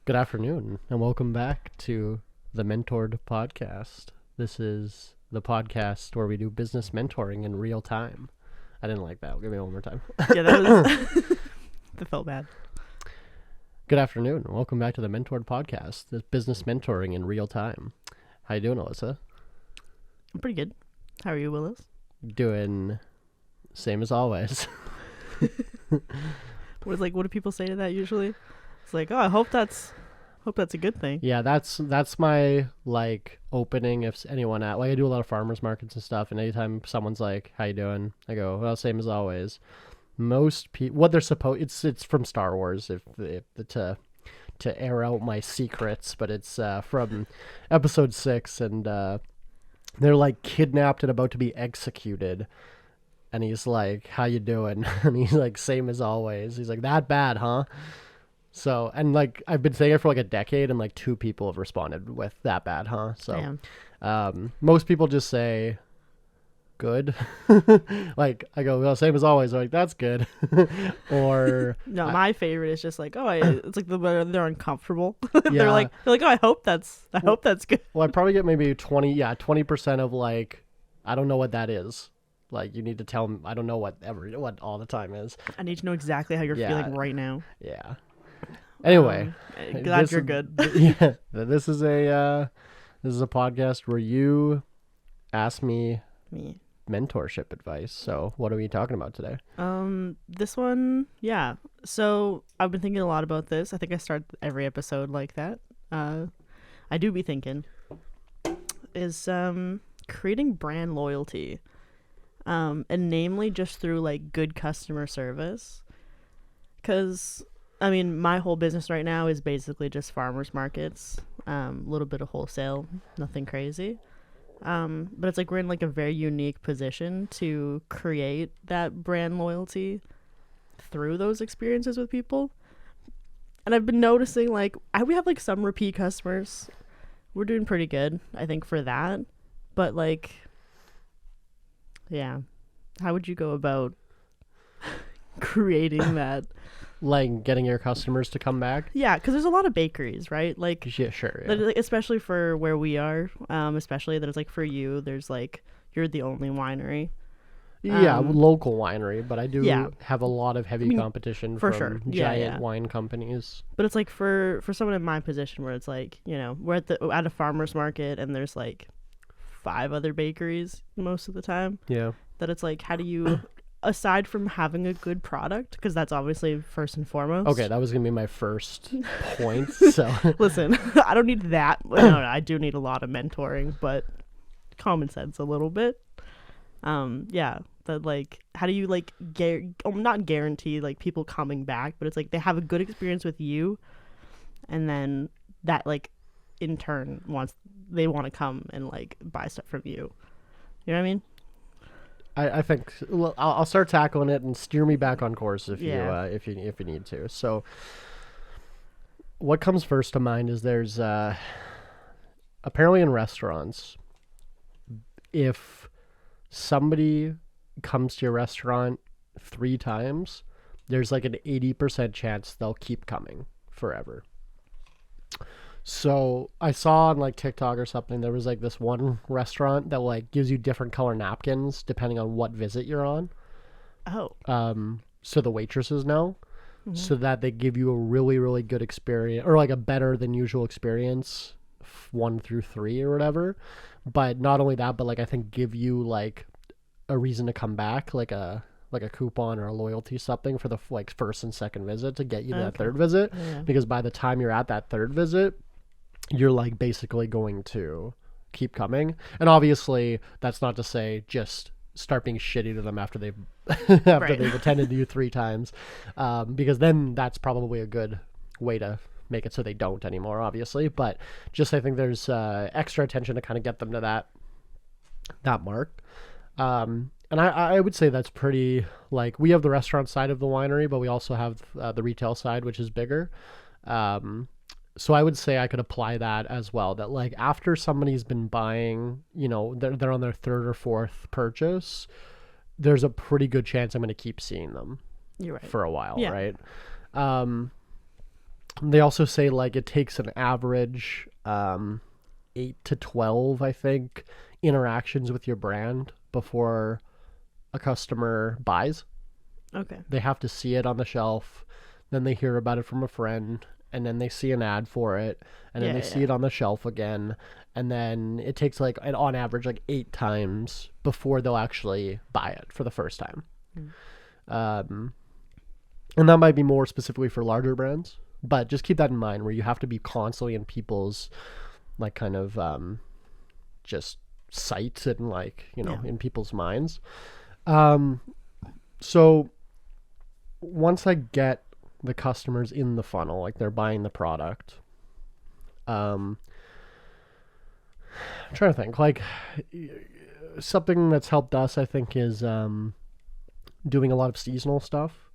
Good afternoon, and welcome back to the Mentored podcast. This is the podcast where we do business mentoring in real time. I didn't like that. Give me one more time. Yeah, that was that felt bad. Good afternoon, and welcome back to the Mentored podcast. This business mentoring in real time. How you doing, Alyssa? I'm pretty good. How are you, Willows? Doing same as always. What do people say to that usually? It's like, oh, I hope that's a good thing. Yeah, that's my opening. If anyone I do a lot of farmers markets and stuff, and anytime someone's like, "How you doing?" I go, "Well, same as always." Most people, what they're supposed, it's from Star Wars. If to air out my secrets, but it's from Episode 6, and they're like kidnapped and about to be executed. And he's like, "How you doing?" And he's like, "Same as always." He's like, "That bad, huh?" So, and I've been saying it for a decade, and 2 people have responded with "that bad, huh?" So, most people just say, "Good." I go, "Well, same as always." They're like, "That's good." Or no, my favorite is just like, oh, it's like they're uncomfortable. Yeah. they're like, oh, I hope that's good. Well, I probably get maybe 20% of I don't know what that is. You need to tell them I don't know what all the time is. I need to know exactly how you're feeling right now. Yeah. Anyway, glad you're good. Yeah, this is a podcast where you ask me mentorship advice. So, what are we talking about today? This one, yeah. So I've been thinking a lot about this. I think I start every episode like that. I do be thinking is creating brand loyalty, and namely just through good customer service, because I mean, my whole business right now is basically just farmers markets, a little bit of wholesale, nothing crazy. But it's we're in a very unique position to create that brand loyalty through those experiences with people. And I've been noticing we have some repeat customers. We're doing pretty good, I think, for that. But yeah, how would you go about creating that? Getting your customers to come back? Yeah, because there's a lot of bakeries, right? Yeah, sure. Yeah. Especially for where we are, especially that it's for you, there's you're the only winery. Yeah, local winery, but I do have a lot of heavy competition from giant wine companies. But it's for someone in my position where it's we're at a farmer's market and there's 5 other bakeries most of the time. Yeah. That it's how do you... aside from having a good product, because that's obviously first and foremost. Okay, that was gonna be my first point. So listen, I don't need that. No, I do need a lot of mentoring, but common sense a little bit. Yeah, that how do you not guarantee people coming back, but it's they have a good experience with you, and then that in turn they want to come and buy stuff from you. You know what I mean? I think I'll start tackling it and steer me back on course if you need to. So, what comes first to mind is there's apparently in restaurants, if somebody comes to your restaurant 3 times, there's an 80% chance they'll keep coming forever. So I saw on TikTok or something, there was this one restaurant that gives you different color napkins depending on what visit you're on. Oh. So the waitresses know, so that they give you a really, really good experience, or a better than usual experience, 1 through 3 or whatever. But not only that, but I think give you a reason to come back, like a coupon or a loyalty something for the first and second visit to get you to that third visit. Yeah. Because by the time you're at that third visit, you're basically going to keep coming. And obviously that's not to say just start being shitty to them after they've they've attended you 3 times, because then that's probably a good way to make it so they don't anymore, obviously. But just I think there's extra attention to kind of get them to that mark. And I would say that's pretty, we have the restaurant side of the winery, but we also have the retail side, which is bigger. So I would say I could apply that as well, that after somebody's been buying, they're on their 3rd or 4th purchase, there's a pretty good chance I'm going to keep seeing them. You're right. For a while, yeah. Right? They also say like it takes an average 8 to 12, I think, interactions with your brand before a customer buys. Okay. They have to see it on the shelf, then they hear about it from a friend, and then they see an ad for it, and then they see it on the shelf again, and then it takes like on average like 8 times before they'll actually buy it for the first time. And that might be more specifically for larger brands, but just keep that in mind where you have to be constantly in people's like kind of just sights and like, you know, in people's minds. So once I get the customers in the funnel, like they're buying the product, I'm trying to think, like something that's helped us, I think, is doing a lot of seasonal stuff.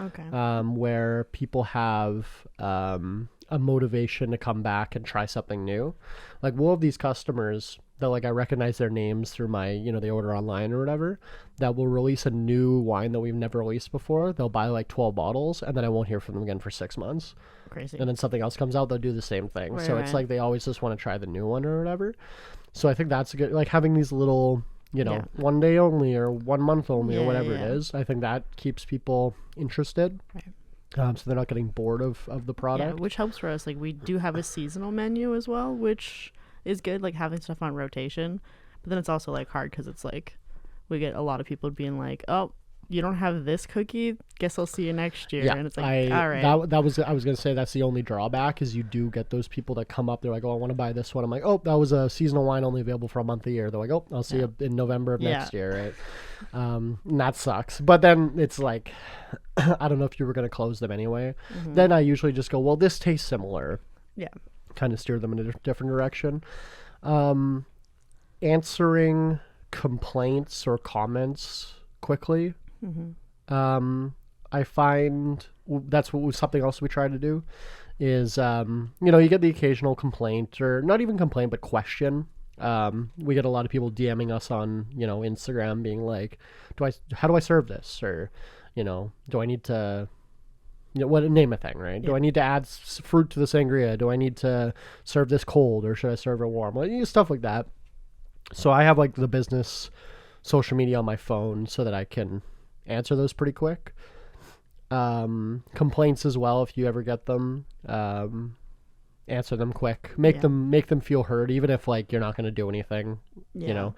Okay. Where people have a motivation to come back and try something new. Like we'll have these customers that like I recognize their names through my, you know, they order online or whatever, that will release a new wine that we've never released before. They'll buy like 12 bottles and then I won't hear from them again for 6 months. Crazy. And then something else comes out, they'll do the same thing. Right, so it's like they always just want to try the new one or whatever. So I think that's a good, like having these little, you know, 1 day only or 1 month only or whatever it is. I think that keeps people interested. Right. So they're not getting bored of the product. Yeah, which helps for us. Like we do have a seasonal menu as well, which is good, like having stuff on rotation. But then it's also like hard because it's like we get a lot of people being like, "Oh, you don't have this cookie? Guess I'll see you next year." Yeah, and it's like, all right. That was I was gonna say that's the only drawback is you do get those people that come up. They're like, "Oh, I want to buy this one." I'm like, "Oh, that was a seasonal wine only available for a month a year." They're like, "Oh, I'll see you in November of next year." Right? And that sucks. But then it's like, I don't know if you were gonna close them anyway. Then I usually just go, "Well, this tastes similar." Yeah. Kind of steer them in a different direction. Answering complaints or comments quickly. I find that's something else we try to do is, you know, you get the occasional complaint or not even complaint, but question. We get a lot of people DMing us on, you know, Instagram being like, how do I serve this? Or, you know, do I need to, you know, name a thing, right? Do I need to add fruit to the sangria? Do I need to serve this cold or should I serve it warm? Like, stuff like that. So I have like the business social media on my phone so that I can answer those pretty quick. Complaints as well, if you ever get them, answer them quick. Make them feel heard, even if like you're not going to do anything, you know.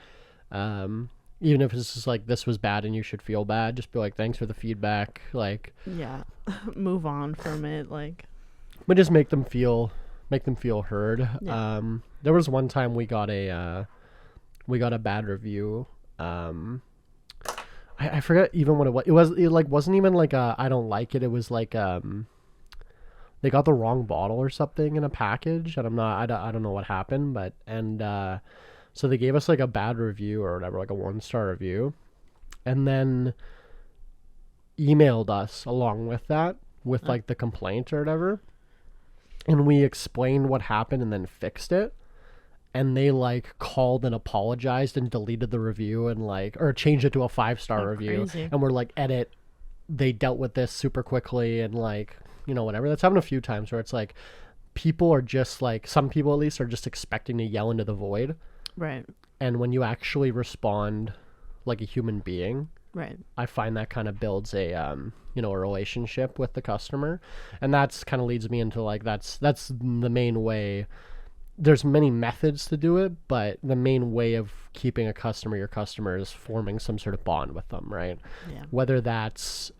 Even if it's just like, this was bad and you should feel bad, just be like, thanks for the feedback. Like, move on from it. Like, but just make them feel heard. There was one time we got a bad review. I forget even what it was. It like wasn't even like a I don't like it. It was like they got the wrong bottle or something in a package, and I don't know what happened, but so they gave us like a bad review or whatever, like a 1-star review, and then emailed us along with that with like the complaint or whatever, and we explained what happened and then fixed it. And they like called and apologized and deleted the review and like, or changed it to a 5-star review. Crazy. And we're like, edit, they dealt with this super quickly and like, you know, whatever. That's happened a few times where it's like, people are just like, some people at least are just expecting to yell into the void. Right. And when you actually respond like a human being, right, I find that kind of builds a, you know, a relationship with the customer. And that's kind of leads me into like, that's the main way. There's many methods to do it, but the main way of keeping your customer is forming some sort of bond with them, right? Yeah. Whether that's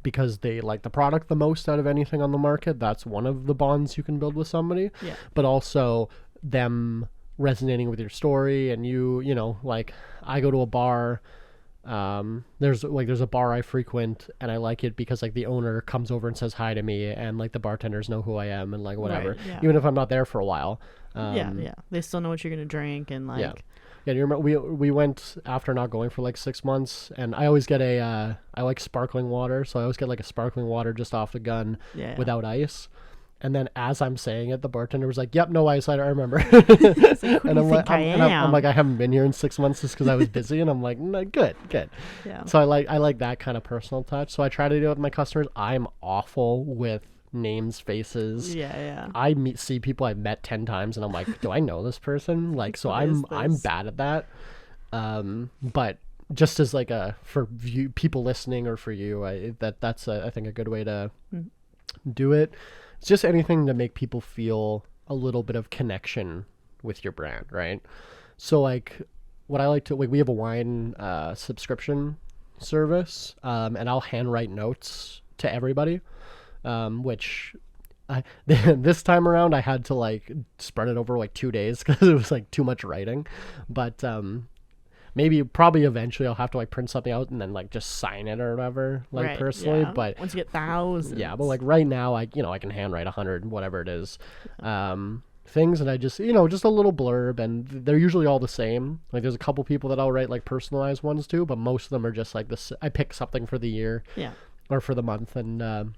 because they like the product the most out of anything on the market, that's one of the bonds you can build with somebody. Yeah. But also them resonating with your story, and you know, like I go to a bar. There's a bar I frequent and I like it because like the owner comes over and says hi to me and like the bartenders know who I am and like whatever, right, yeah. even if I'm not there for a while. They still know what you're gonna drink and like. Yeah, you remember we went after not going for like 6 months, and I always get I like sparkling water, so I always get like a sparkling water just off the gun without ice. And then as I'm saying it, the bartender was like, "Yep, no ice." I remember. It's like, and I'm like, I'm like, I haven't been here in 6 months just because I was busy. And I'm like, no, good. Yeah. So I like that kind of personal touch. So I try to do it with my customers. I'm awful with names, faces. Yeah. I see people I've met 10 times and I'm like, do I know this person? Like, so What is I'm this? bad at that. But just as like people listening or for you, that's I think a good way to do it. It's just anything to make people feel a little bit of connection with your brand, right? So like what I like to, like, we have a wine subscription service, and I'll handwrite notes to everybody, which this time around I had to like spread it over like 2 days because it was like too much writing. But probably eventually I'll have to like print something out and then like just sign it or whatever, like Right, personally. yeah. But once you get thousands. yeah, but like right now I can handwrite 100 whatever it is things, and I just just a little blurb, and they're usually all the same. Like there's a couple people that I'll write like personalized ones to, but most of them are just like this. I pick something for the year, Yeah. or for the month, and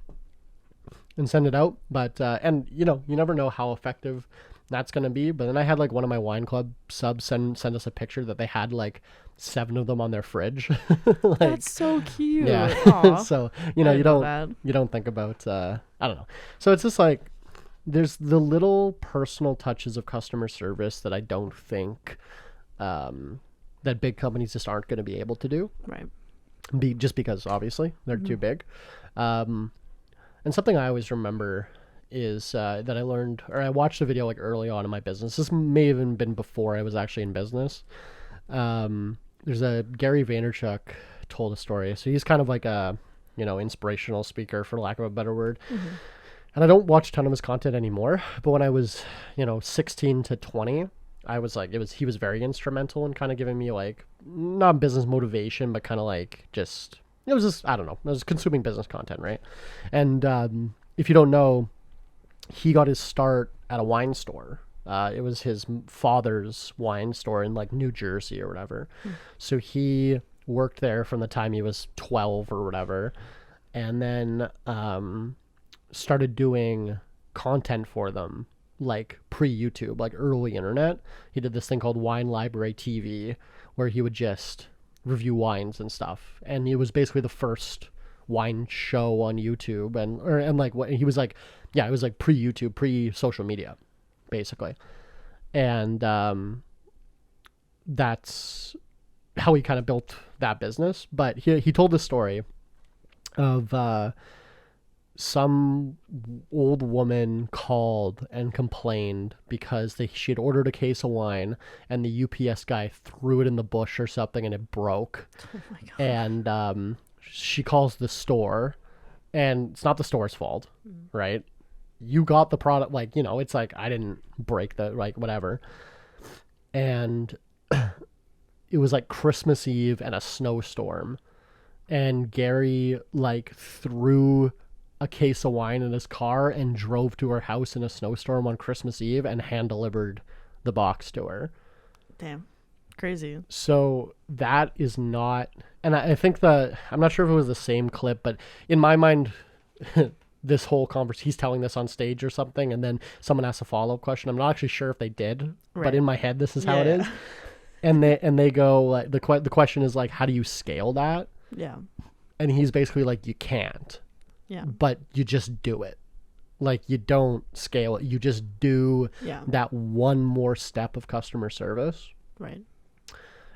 send it out. But and you never know how effective that's gonna be. But then I had like one of my wine club subs send us a picture that they had like 7 of them on their fridge. Like, That's so cute. yeah. Aw. So I you didn't know don't think about I don't know. So it's just like there's the little personal touches of customer service that I don't think that big companies just aren't going to be able to do. Right. Just because obviously they're too big. And something I always remember is that I learned, or I watched a video like early on in my business. This may have even been before I was actually in business. There's a Gary Vaynerchuk told a story. So he's kind of like a inspirational speaker, for lack of a better word. And I don't watch a ton of his content anymore, but when I was 16 to 20, I was like, he was very instrumental in kind of giving me like not business motivation, but kind of like just it was just, I don't know, I was consuming business content, right? And if you don't know, he got his start at a wine store. It was his father's wine store in like New Jersey or whatever. So he worked there from the time he was 12 or whatever, and then started doing content for them like pre-YouTube, like early internet. He did this thing called Wine Library TV where he would just review wines and stuff, and it was basically the first wine show on YouTube. And like what he was like, yeah, it was like pre-YouTube, pre-social media basically. And that's how he kind of built that business. But he told the story of some old woman called and complained because she had ordered a case of wine and the UPS guy threw it in the bush or something and it broke. Oh my God. And she calls the store, and it's not the store's fault, right? You got the product, like, it's like, I didn't break the, like, whatever. And it was like Christmas Eve and a snowstorm. And Gary, like, threw a case of wine in his car and drove to her house in a snowstorm on Christmas Eve and hand-delivered the box to her. Damn. Crazy. So that is not... And I think I'm not sure if it was the same clip, but in my mind... this whole conversation, he's telling this on stage or something, and then someone asks a follow-up question. I'm not actually sure if they did, but in my head, this is how it is. And they go, like, the question is like, how do you scale that? Yeah. And he's basically like, you can't. Yeah. But you just do it. Like, you don't scale it. You just do that one more step of customer service. Right.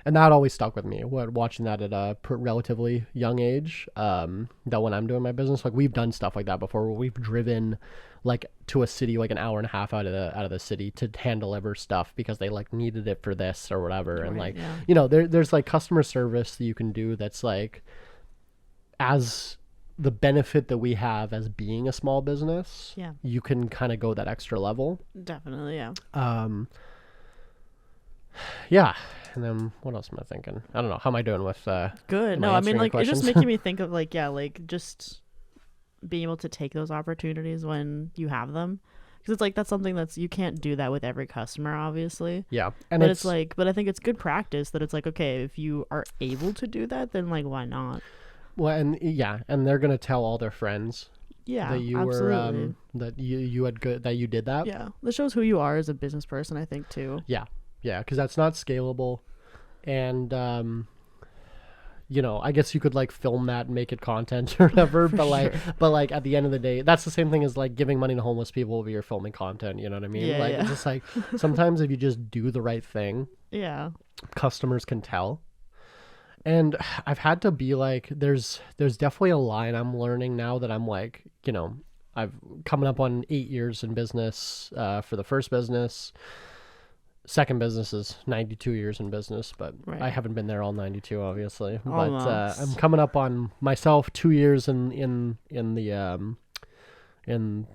And that always stuck with me, watching that at a relatively young age, that when I'm doing my business, like, we've done stuff like that before, where we've driven like to a city, like an hour and a half out of the city to hand deliver stuff because they like needed it for this or whatever. Right, and like, there's like customer service that you can do that's like, as the benefit that we have as being a small business, you can kind of go that extra level. Definitely. Yeah. Yeah. And then what else am I thinking? I don't know. How am I doing with good? No, I mean, like, it's just making me think of like, like just being able to take those opportunities when you have them, because it's like that's something that's, you can't do that with every customer, obviously. Yeah. And but it's like, but I think it's good practice that it's like, okay, if you are able to do that, then like, why not? Well, and they're gonna tell all their friends. Yeah, that you absolutely. were that you had good, that you did that. Yeah, that shows who you are as a business person, I think, too. Yeah, because that's not scalable, and I guess you could like film that and make it content or whatever, but like at the end of the day, that's the same thing as like giving money to homeless people over you're filming content, you know what I mean? Yeah, Like yeah. it's just like sometimes if you just do the right thing, Yeah. customers can tell. And I've had to be like, there's definitely a line I'm learning now that I'm like, I've coming up on 8 years in business for the first business. Second business is 92 years in business, but Right. I haven't been there all 92, obviously. Almost. But I'm coming up on myself 2 years in the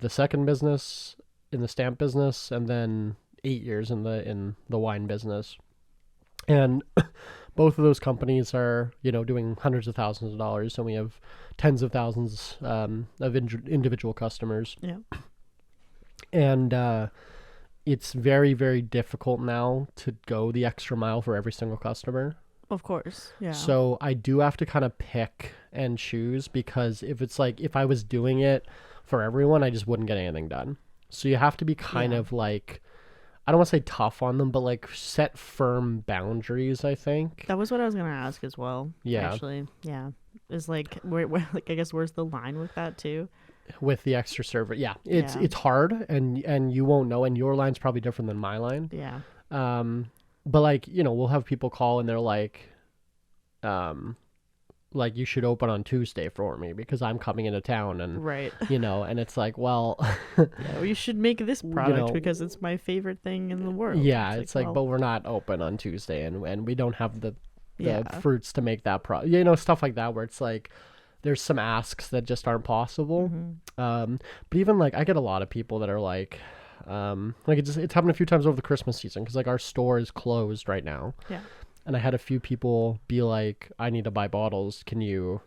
second business, in the stamp business, and then 8 years in the wine business. And both of those companies are, doing hundreds of thousands of dollars, and we have tens of thousands of individual customers. Yeah. And it's very, very difficult now to go the extra mile for every single customer. Of course. Yeah. So I do have to kind of pick and choose, because if it's like, if I was doing it for everyone, I just wouldn't get anything done. So you have to be kind of like, I don't want to say tough on them, but like set firm boundaries, I think. That was what I was going to ask as well. Yeah. Actually. Yeah. Is like, where like, I guess, where's the line with that too? With the extra server. Yeah. It's hard, and you won't know, and your line's probably different than my line. Yeah. But like, we'll have people call and they're like, you should open on Tuesday for me because I'm coming into town, and Right. and it's like, well, Yeah, you should make this product because it's my favorite thing in the world. yeah, it's like, well, but we're not open on Tuesday, and we don't have the Yeah. fruits to make that stuff like that, where it's like there's some asks that just aren't possible. Mm-hmm. But even like I get a lot of people that are like it's happened a few times over the Christmas season, because like our store is closed right now. Yeah. And I had a few people be like, I need to buy bottles, can you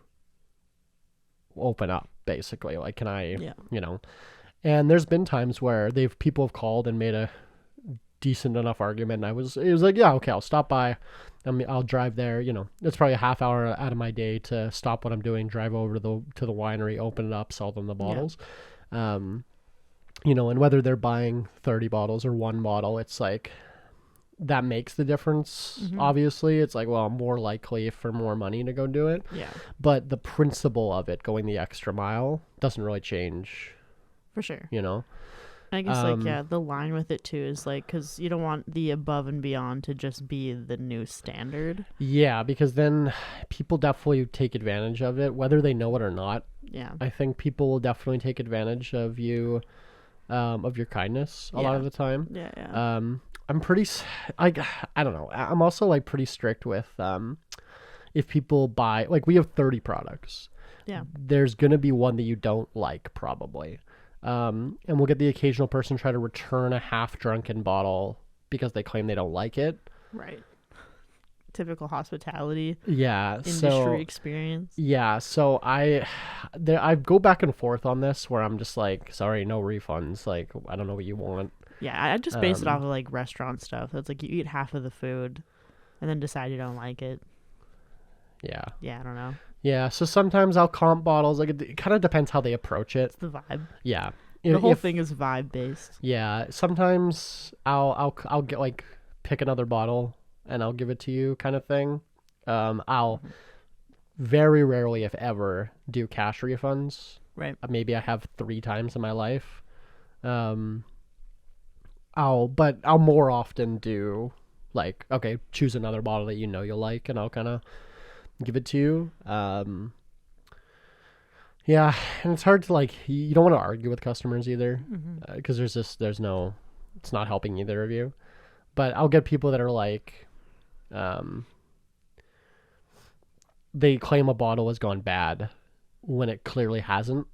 open up, basically, like, can I and there's been times where people have called and made a decent enough argument, and it was like, yeah, okay, I'll stop by. I mean, I'll drive there. It's probably a half hour out of my day to stop what I'm doing, drive over to the winery, open it up, sell them the bottles. And whether they're buying 30 bottles or one bottle, it's like that makes the difference. Mm-hmm. Obviously, it's like, well, I'm more likely for more money to go do it. Yeah. But the principle of it, going the extra mile, doesn't really change. For sure. I guess the line with it too is like, because you don't want the above and beyond to just be the new standard. Yeah, because then people definitely take advantage of it, whether they know it or not. Yeah. I think people will definitely take advantage of you, of your kindness a lot of the time. Yeah. Yeah. I'm pretty, I don't know. I'm also like pretty strict with, if people buy, like we have 30 products. Yeah. There's going to be one that you don't like, probably. And we'll get the occasional person try to return a half-drunken bottle because they claim they don't like it. Right. Typical hospitality. Yeah. Industry experience. Yeah. So I go back and forth on this, where I'm just like, sorry, no refunds. Like, I don't know what you want. Yeah, I just base it off of like restaurant stuff. That's like you eat half of the food and then decide you don't like it. Yeah. Yeah, I don't know. Yeah, so sometimes I'll comp bottles. Like it kind of depends how they approach it. It's the vibe. Yeah, The whole thing is vibe based. Yeah, sometimes I'll get like pick another bottle and I'll give it to you, kind of thing. I'll very rarely, if ever, do cash refunds. Right. Maybe I have 3 times in my life. I'll more often do like, okay, choose another bottle that you'll like, and I'll kind of give it to you. Yeah, and it's hard to like, you don't want to argue with customers either, because there's no, it's not helping either of you. But I'll get people that are like, they claim a bottle has gone bad when it clearly hasn't.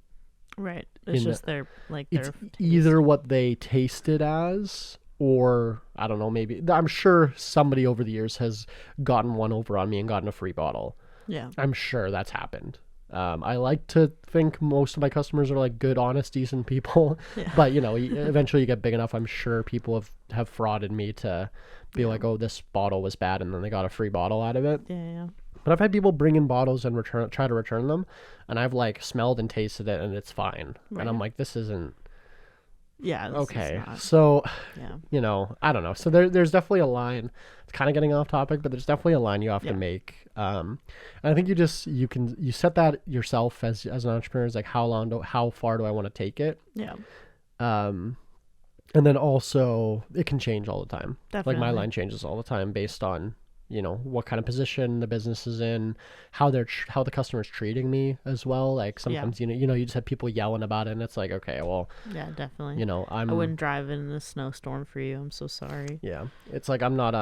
Right. It's just their it's taste. either what they tasted as, or I don't know, maybe I'm sure somebody over the years has gotten one over on me and gotten a free bottle. Yeah. I'm sure that's happened. I like to think most of my customers are like good, honest, decent people. Yeah. But eventually you get big enough, I'm sure people have frauded me to be like, oh, this bottle was bad, and then they got a free bottle out of it. Yeah. But I've had people bring in bottles and try to return them, and I've like smelled and tasted it, and it's fine. Right. And I'm like, this isn't Yeah. Okay. So, Yeah. you know, I don't know. So there's definitely a line. It's kind of getting off topic, but there's definitely a line you have to make. And I think you set that yourself as an entrepreneur. Is like how far do I want to take it? Yeah. And then also it can change all the time. Definitely. Like my line changes all the time based on, you know, what kind of position the business is in, how how the customer's treating me as well. Like sometimes, you know, you just have people yelling about it and it's like, okay, well, yeah, definitely. you know, I wouldn't drive in a snowstorm for you. I'm so sorry. Yeah. It's like, I'm not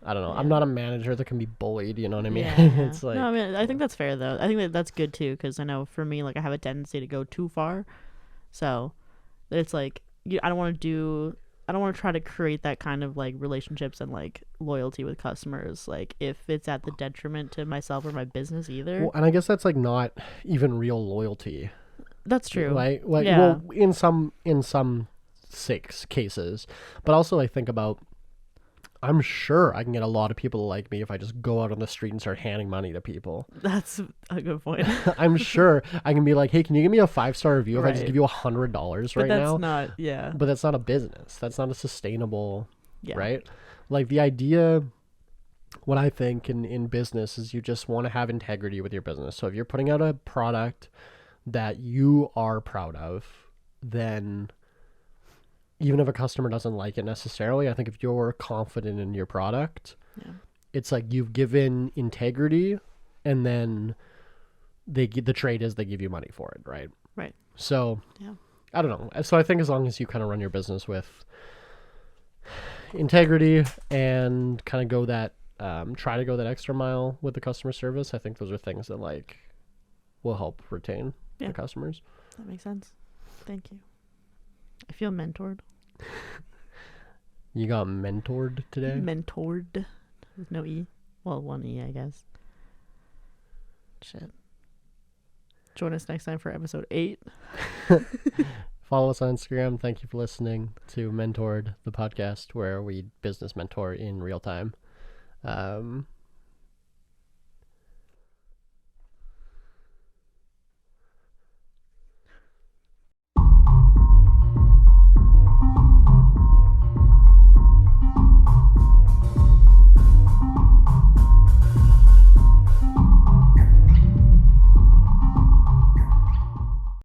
I don't know. I'm not a manager that can be bullied. You know what I mean? Yeah. It's like, no, I mean, I think that's fair though. I think that's good too. Cause I know for me, like I have a tendency to go too far. So it's like, I don't want to try to create that kind of like relationships and like loyalty with customers, like if it's at the detriment to myself or my business either. well, and I guess that's like not even real loyalty. That's true. Right? Like, well, in some 6 cases, but also I think about, I'm sure I can get a lot of people to like me if I just go out on the street and start handing money to people. That's a good point. I'm sure I can be like, hey, can you give me a 5-star review if I just give you $100 right now? But that's not, But that's not a business. That's not a sustainable, yeah. right? Like the idea, what I think in business is you just want to have integrity with your business. So if you're putting out a product that you are proud of, then even if a customer doesn't like it necessarily, I think if you're confident in your product, it's like you've given integrity, and then the trade is they give you money for it, right? Right. So I don't know. So I think as long as you kind of run your business with integrity and kind of go that try to go that extra mile with the customer service, I think those are things that like will help retain the customers. That makes sense. Thank you. I feel mentored. You got mentored today? Mentored. With no E. Well, 1 E, I guess. Shit. Join us next time for episode 8. Follow us on Instagram. Thank you for listening to Mentored, the podcast where we business mentor in real time.